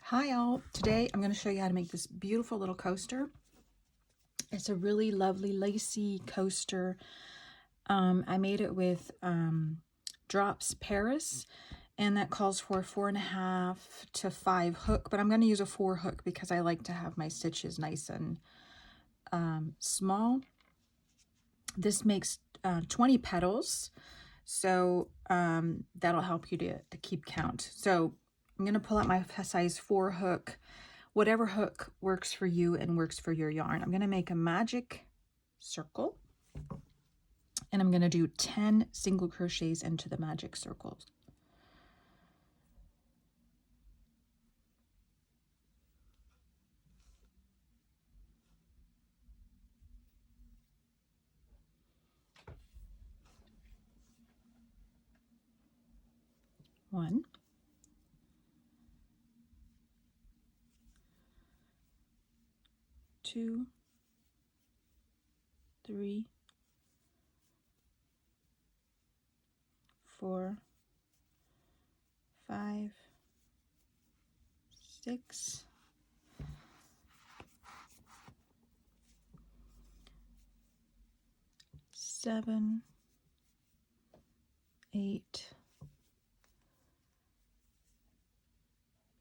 Hi all, today I'm going to show you how to make this beautiful little coaster. It's a really lovely Lacy coaster. I made it with Drops Paris, and that calls for 4.5 to 5 hook, but I'm going to use a 4 hook because I like to have my stitches nice and small. This makes 20 petals, so that'll help you to keep count. So I'm going to pull out my size 4 hook. Whatever hook works for you and works for your yarn. I'm going to make a magic circle, and I'm going to do 10 single crochets into the magic circles. One, two, three, 4, 5, 6, 7, 8,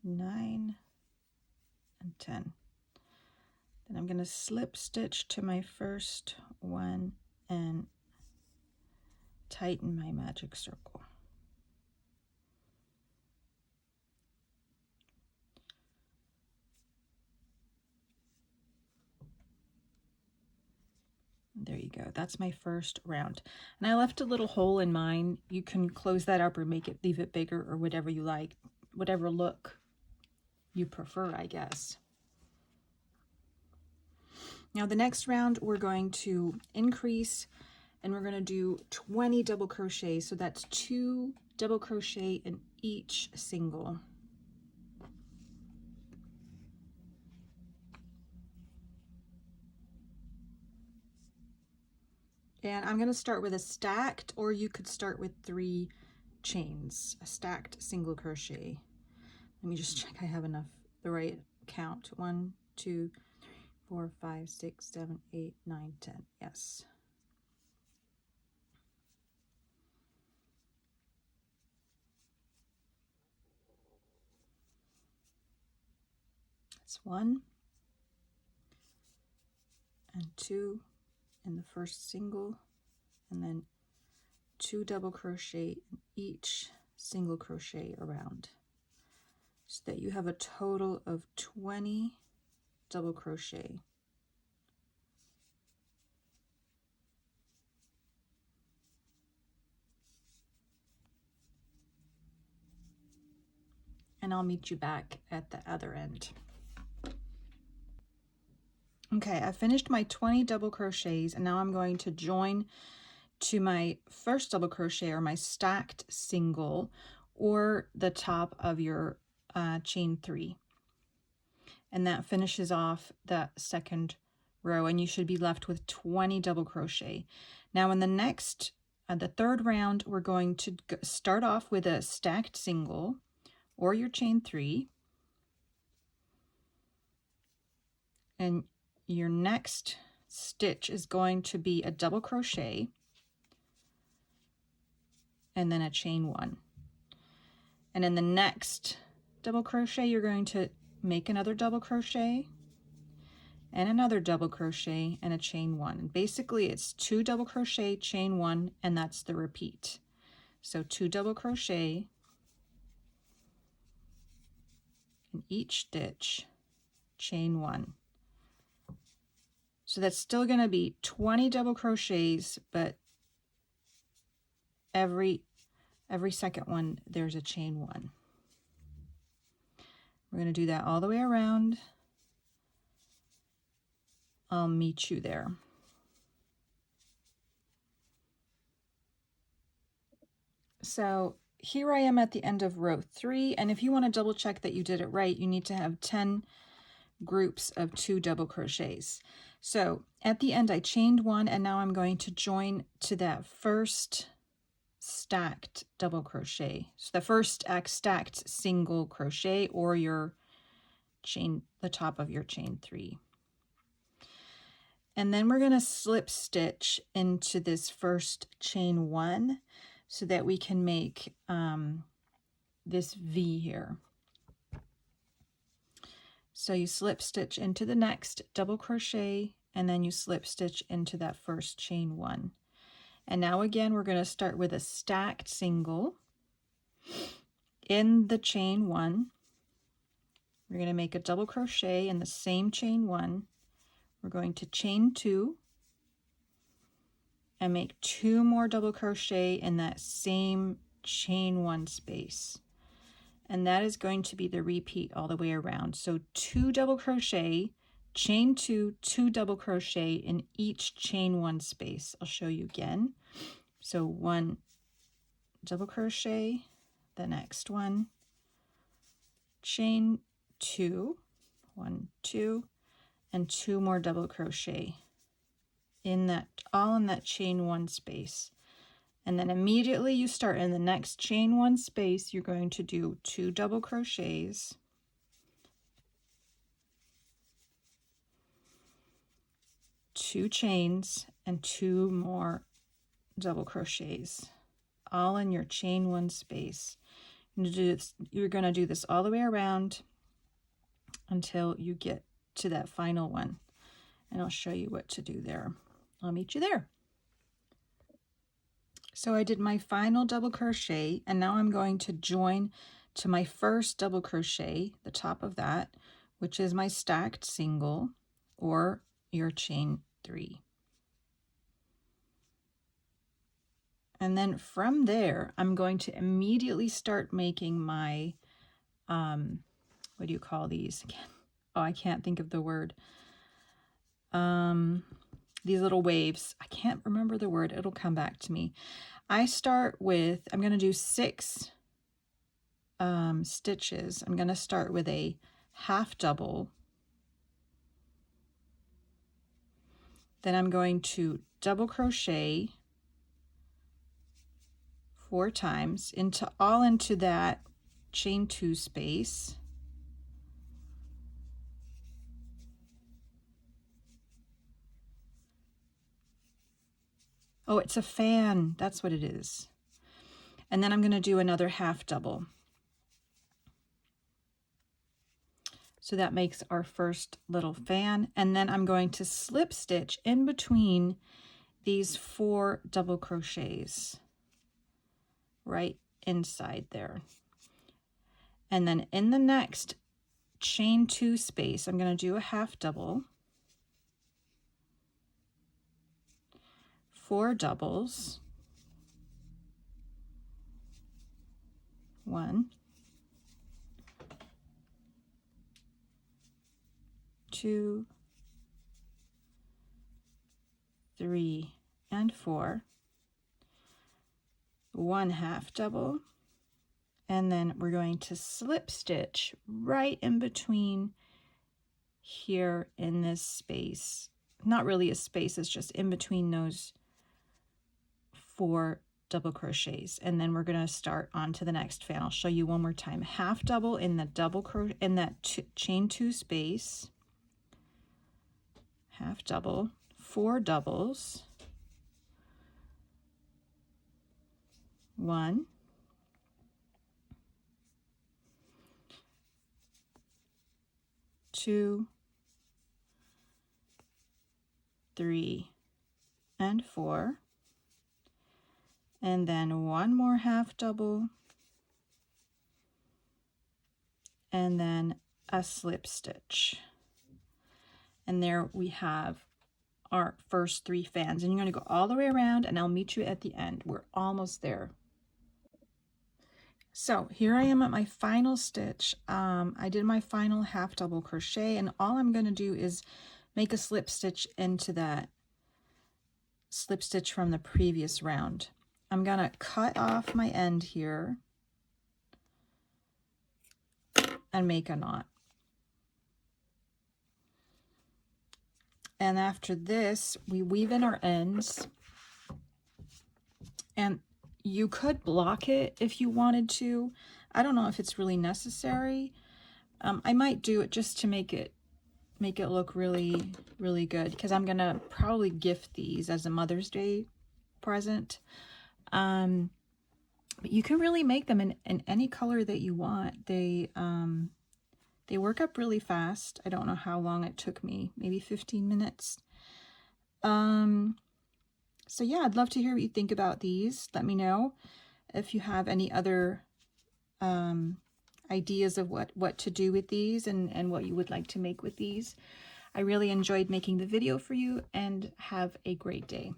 9, and 10. Then I'm going to slip stitch to my first one and tighten my magic circle. There you go. That's my first round. And I left a little hole in mine. You can close that up or leave it bigger or whatever you like, whatever look you prefer, I guess. Now the next round we're going to increase, and we're going to do 20 double crochets. So that's 2 double crochet in each single. And I'm going to start with a stacked, or you could start with 3 chains, a stacked single crochet. Let me just check I have the right count. 1, 2, 3, 4, 5, 6, 7, 8, 9, 10. Yes. That's 1 and 2 in the first single, and then 2 double crochet in each single crochet around, so that you have a total of 20 double crochet. And I'll meet you back at the other end. Okay, I finished my 20 double crochets, and now I'm going to join to my first double crochet, or my stacked single, or the top of your chain 3. And that finishes off the second row, and you should be left with 20 double crochet. Now in the next, the third round, we're going to start off with a stacked single or your chain 3. And your next stitch is going to be a double crochet and then a chain 1. And in the next double crochet, you're going to make another double crochet and another double crochet and a chain 1. And basically it's 2 double crochet, chain 1, and that's the repeat. So 2 double crochet in each stitch, chain 1. So that's still going to be 20 double crochets, but every second one there's a chain 1. We're going to do that all the way around. I'll meet you there. So here I am at the end of row 3, and if you want to double check that you did it right, you need to have 10 groups of 2 double crochets. So at the end I chained 1, and now I'm going to join to that first stacked double crochet. So the first stacked single crochet, or your the top of your chain 3. And then we're going to slip stitch into this first chain 1 so that we can make this V here. So you slip stitch into the next double crochet, and then you slip stitch into that first chain 1. And now again, we're going to start with a stacked single in the chain 1. We're going to make a double crochet in the same chain 1. We're going to chain 2 and make 2 more double crochet in that same chain 1 space. And that is going to be the repeat all the way around. So 2 double crochet, chain 2, 2 double crochet in each chain 1 space. I'll show you again. So 1 double crochet, the next one, chain 2, 1, 2, and 2 more double crochet in that, all in that chain 1 space. And then immediately you start in the next chain 1 space, you're going to do 2 double crochets, two chains, and 2 more double crochets, all in your chain 1 space. You're going to do this all the way around until you get to that final one, and I'll show you what to do there. I'll meet you there. So I did my final double crochet, and now I'm going to join to my first double crochet, the top of that, which is my stacked single or your chain 3. And then from there, I'm going to immediately start making my, what do you call these again? Oh, I can't think of the word. These little waves. I can't remember the word. It'll come back to me. I start with, I'm going to do 6 stitches. I'm going to start with a half double. Then I'm going to double crochet 4 times into that chain 2 space. Oh, it's a fan. That's what it is. And then I'm going to do another half double. So that makes our first little fan. And then I'm going to slip stitch in between these 4 double crochets right inside there. And then in the next chain 2 space, I'm going to do a half double, 4 doubles, 1, 2, 3, and 4, 1 half double, and then we're going to slip stitch right in between here in this space. Not really a space, it's just in between those 4 double crochets, and then we're going to start on to the next fan. I'll show you one more time. Half double in the double crochet in that chain 2 space, half double, 4 doubles, 1, 2, 3, and 4, and then 1 more half double, and then a slip stitch. And there we have our first 3 fans, and you're going to go all the way around, and I'll meet you at the end. We're almost there. So here I am at my final stitch. I did my final half double crochet, and all I'm going to do is make a slip stitch into that slip stitch from the previous round. I'm going to cut off my end here and make a knot. And after this, we weave in our ends, and you could block it if you wanted to. I don't know if it's really necessary. I might do it just to make it look really, really good, because I'm gonna probably gift these as a Mother's Day present. But you can really make them in any color that you want. They work up really fast. I don't know how long it took me, maybe 15 minutes. So yeah, I'd love to hear what you think about these. Let me know if you have any other ideas of what to do with these and what you would like to make with these. I really enjoyed making the video for you, and have a great day.